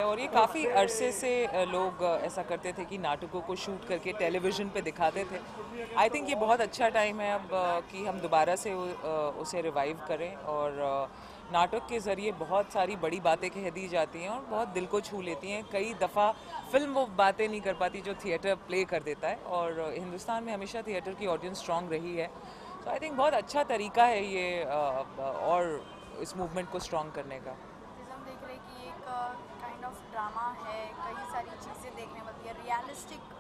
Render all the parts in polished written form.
और ये काफ़ी अरसे से लोग ऐसा करते थे कि नाटकों को शूट करके टेलीविज़न पे दिखाते थे। आई थिंक ये बहुत अच्छा टाइम है अब कि हम दोबारा से उसे रिवाइव करें और नाटक के ज़रिए बहुत सारी बड़ी बातें कह दी जाती हैं और बहुत दिल को छू लेती हैं। कई दफ़ा फिल्म वो बातें नहीं कर पाती जो थिएटर प्ले कर देता है, और हिंदुस्तान में हमेशा थिएटर की ऑडियंस स्ट्रांग रही है। तो आई थिंक बहुत अच्छा तरीका है ये और इस मूवमेंट को स्ट्रांग करने का। जैसे हम देख रहे हैं कि एक काइंड ऑफ ड्रामा है, कई सारी चीज़ें देखने मिलती है, रियलिस्टिक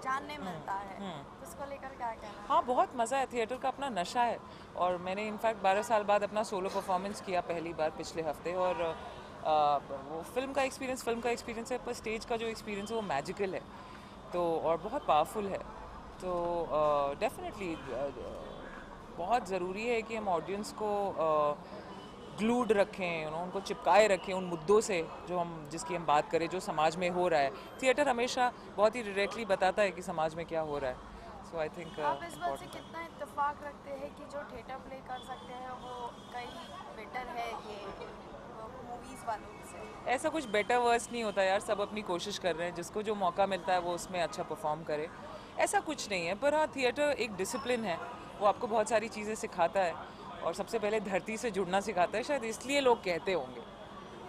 जानने मिलता है, तो उसको लेकर क्या कहना हाँ, चाहेंगे? बहुत मज़ा है, थिएटर का अपना नशा है। और मैंने इनफैक्ट 12 साल बाद अपना सोलो परफॉर्मेंस किया पहली बार पिछले हफ्ते, और वो फिल्म का एक्सपीरियंस है, पर स्टेज का जो एक्सपीरियंस है वो मैजिकल है, तो और बहुत पावरफुल है। तो डेफिनेटली बहुत ज़रूरी है कि हम ऑडियंस को ग्लूड रखें, उनको चिपकाए रखें उन मुद्दों से जो हम जिसकी हम बात करें, जो समाज में हो रहा है। थिएटर हमेशा बहुत ही डायरेक्टली बताता है कि समाज में क्या हो रहा है। सो आई थिंक आप इस बात से इम्पोर्टेंट है। कितना इत्तेफाक रखते हैं कि जो थिएटर प्ले कर सकते हैं वो कई बेटर है ये मूवीज़ वालों से? ऐसा कुछ बेटर वर्स नहीं होता यार, सब अपनी कोशिश कर रहे हैं, जिसको जो मौका मिलता है वो उसमें अच्छा परफॉर्म करे। ऐसा कुछ नहीं है, पर हाँ, थिएटर एक डिसिप्लिन है, वो आपको बहुत सारी चीज़ें सिखाता है, और सबसे पहले धरती से जुड़ना सिखाता है, शायद इसलिए लोग कहते होंगे।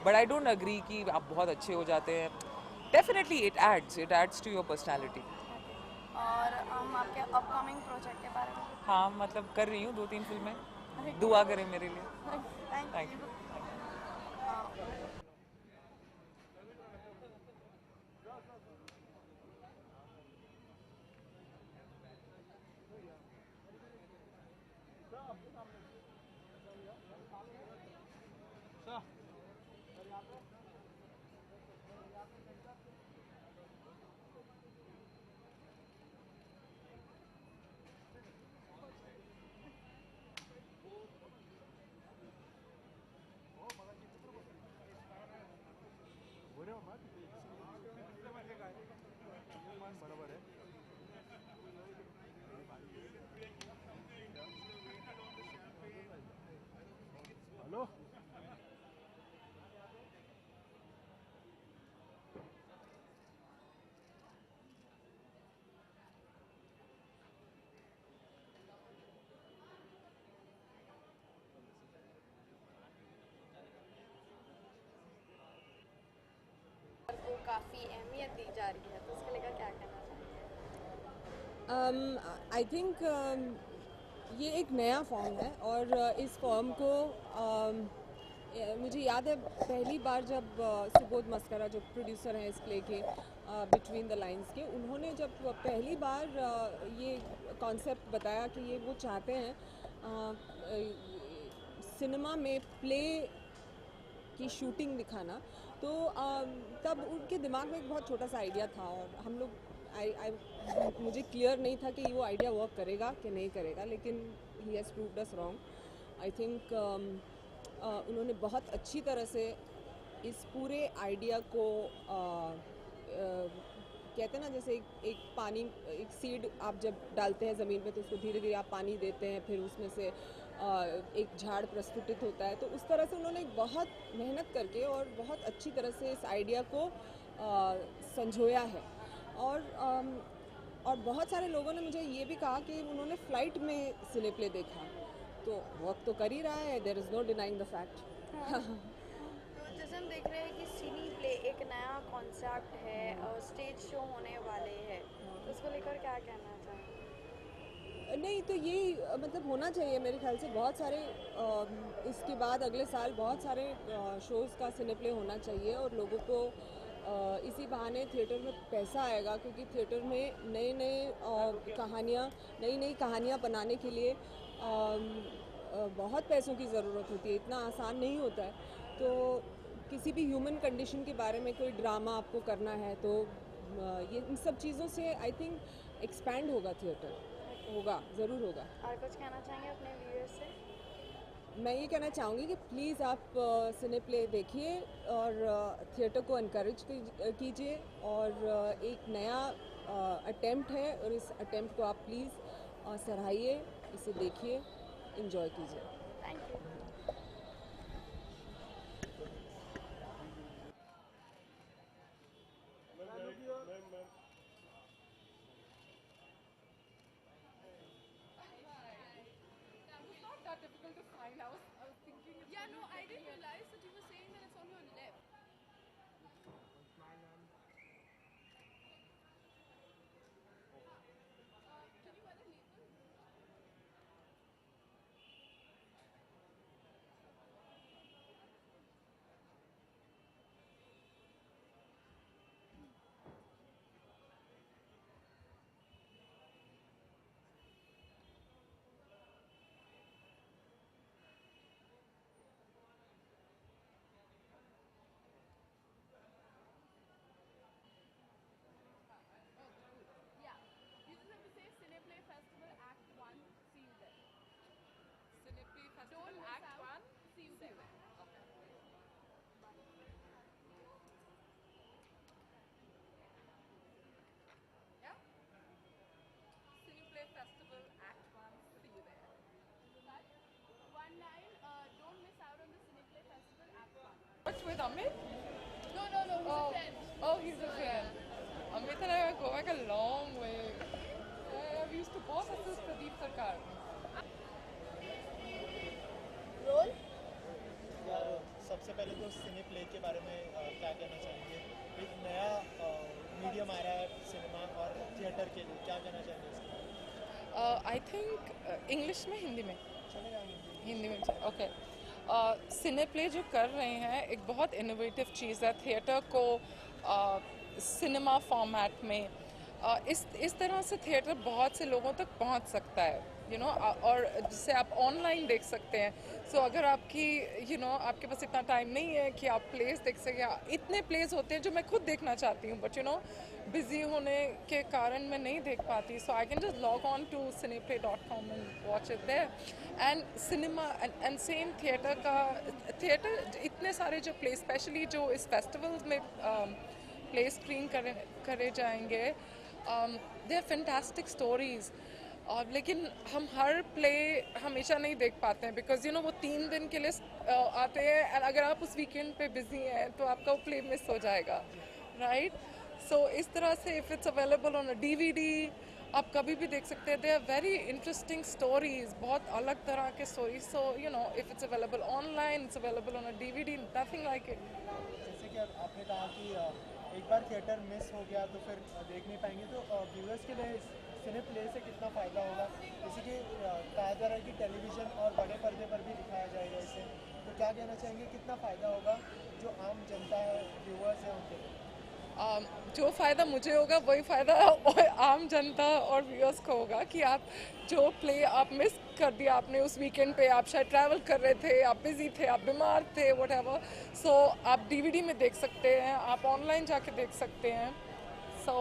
बट आई डोंट अग्री कि आप बहुत अच्छे हो जाते हैं। Definitely it adds to your personality. Okay. और हम आपके अपकमिंग प्रोजेक्ट के बारे में बताएं। हाँ, मतलब कर रही हूँ 2-3 फिल्में। ओके। दुआ करें मेरे लिए। Thank thank you. यू। को काफ़ी अहमियत दी जा रही है, तो उसके लेकर क्या कहना चाहेंगे? आई थिंक ये एक नया फॉर्म है, और इस फॉर्म को मुझे याद है पहली बार जब सुबोध मस्करा जो प्रोड्यूसर हैं इस प्ले के, बिटवीन द लाइंस के, उन्होंने जब पहली बार ये कॉन्सेप्ट बताया कि ये वो चाहते हैं सिनेमा में प्ले की शूटिंग दिखाना, तो तब उनके दिमाग में एक बहुत छोटा सा आइडिया था, और हम लोग मुझे क्लियर नहीं था कि वो आइडिया वर्क करेगा कि नहीं करेगा, लेकिन he has proved us wrong. I think उन्होंने बहुत अच्छी तरह से इस पूरे आइडिया को कहते हैं ना, जैसे एक पानी, एक सीड आप जब डालते हैं ज़मीन में तो उसको धीरे धीरे आप पानी देते हैं, फिर उसमें से एक झाड़ प्रस्फुटित होता है, तो उस तरह से उन्होंने बहुत मेहनत करके और बहुत अच्छी तरह से इस आइडिया को संजोया है। और और बहुत सारे लोगों ने मुझे ये भी कहा कि उन्होंने फ़्लाइट में सिने प्ले देखा, तो वर्क तो कर ही रहा है, there is no denying the हाँ। फैक्ट। तो जैसे हम देख रहे हैं कि सिनी प्ले एक नया कॉन्सेप्ट है और स्टेज शो होने वाले हैं, तो उसको लेकर क्या कहना चाहेंगे? नहीं, तो ये मतलब होना चाहिए मेरे ख्याल से, बहुत सारे इसके बाद अगले साल बहुत सारे शोज़ का सिने प्ले होना चाहिए, और लोगों को इसी बहाने थिएटर में पैसा आएगा, क्योंकि थिएटर में नए नए कहानियाँ, नई नई कहानियाँ बनाने के लिए बहुत पैसों की ज़रूरत होती है, इतना आसान नहीं होता है। तो किसी भी ह्यूमन कंडीशन के बारे में कोई ड्रामा आपको करना है, तो ये इन सब चीज़ों से आई थिंक एक्सपैंड होगा थिएटर, ओके। होगा, ज़रूर होगा। और कुछ कहना चाहेंगे अपने व्यूअर्स से? मैं ये कहना चाहूँगी कि प्लीज़ आप सिने प्ले देखिए, और थिएटर को इनकरेज कीजिए, और एक नया अटेम्प्ट है, और इस अटेम्प्ट को आप प्लीज़ सराहिए, इसे देखिए, इन्जॉय कीजिए। Thank you. mind. I was thinking. Yeah, no, I didn't realize that you were saying that it's on your left. Can you wear the label? Yeah. You just have to say Cineplay Festival Act 1. See you there. Cineplay Festival Don't miss Act out. 1. See you there. Okay. Yeah. Cineplay Festival Act 1. See you there. But one line, don't miss out on the Cineplay Festival Act 1. What's with Amit? No, he's a friend. Oh, he's a friend. Amit and I go back a long way. We used to both assist Pradeep Sarkar. Roll? यार सबसे पहले तो सिने play के बारे में क्या कहना चाहेंगे? एक नया मीडियम आ रहा है सिनेमा और थिएटर के लिए, क्या कहना चाहेंगे इसके? आई थिंक इंग्लिश में हिंदी में चलेगा हिंदी में ओके सिने प्ले जो कर रहे हैं एक बहुत इनोवेटिव चीज़ है थिएटर को सिनेमा फॉर्मेट में इस तरह से थिएटर बहुत से लोगों तक पहुंच सकता है और जिसे आप ऑनलाइन देख सकते हैं सो अगर आपकी आपके पास इतना टाइम नहीं है कि आप प्लेस देख सकें इतने प्लेस होते हैं जो मैं खुद देखना चाहती हूँ बट बिजी होने के कारण मैं नहीं देख पाती so I can just log on to cineplay.com and watch it there and cinema and same theatre इतने सारे जो प्ले स्पेशली जो इस फेस्टिवल्स में प्ले स्क्रीन करे जाएंगे दे आर फैंटास्टिक स्टोरीज लेकिन हम हर प्ले हमेशा नहीं देख पाते हैं बिकॉज वो 3 दिन के लिए आते हैं एंड अगर आप उस वीकेंड पे बिजी हैं तो आपका वो प्ले मिस हो जाएगा राइट सो इस तरह से if it's available on a DVD आप कभी भी देख सकते हैं they are very interesting stories बहुत अलग तरह के stories so if it's available online it's available on a DVD nothing like it जैसे कि आपने कहा कि एक बार थिएटर मिस हो गया तो फिर देख नहीं पाएंगे तो व्यूअर्स के लिए सिने प्ले से कितना फ़ायदा होगा जैसे कि कहा जा रहा है कि टेलीविज़न और बड़े पर्दे पर भी दिखाया जाएगा इसे तो क्या कहना चाहेंगे कितना फ़ायदा होगा जो आम जनता है व्यूअर्स है उनके लिए जो फ़ायदा मुझे होगा वही फ़ायदा आम जनता और व्यूअर्स को होगा कि आप जो प्ले आप मिस कर दिया आपने उस वीकेंड पे आप शायद ट्रैवल कर रहे थे आप बिज़ी थे आप बीमार थे व्हाटएवर सो आप DVD में देख सकते हैं आप ऑनलाइन जाके देख सकते हैं सो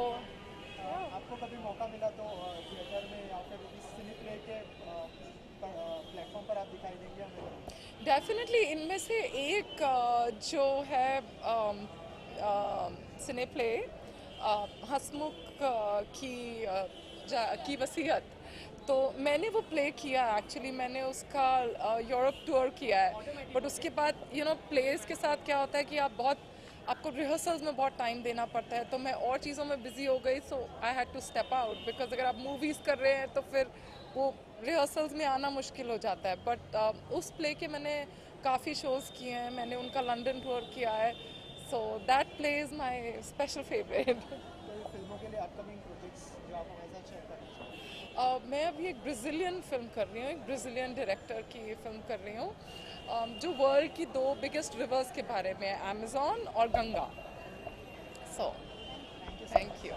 आपको कभी मौका मिला तो थिएटर में या फिर इस सिने प्ले के प्लेटफॉर्म पर आप दिखाई देंगे हमें डेफिनेटली इनमें से एक जो है सिने प्ले हसमुख की वसीयत तो मैंने वो प्ले किया एक्चुअली मैंने उसका यूरोप टूर किया है बट उसके बाद प्लेस के साथ क्या होता है कि आपको रिहर्सल्स में बहुत टाइम देना पड़ता है तो मैं और चीज़ों में बिज़ी हो गई so I had to step out because अगर आप मूवीज़ कर रहे हैं तो फिर वो रिहर्सल्स में आना मुश्किल हो जाता है बट उस प्ले के मैंने काफ़ी शोज़ किए हैं मैंने उनका लंदन टूर किया है so that play is my special favourite तो फिल्मों के लिए अपकमिंग प्रोजेक्ट्स जो आप हमारे साथ शेयर करना चाहेंगे मैं अभी एक ब्राज़ीलियन फिल्म कर रही हूँ एक ब्राज़ीलियन डायरेक्टर की फिल्म कर रही हूँ जो वर्ल्ड की 2 बिगेस्ट रिवर्स के बारे में है अमेज़न और गंगा सो थैंक यू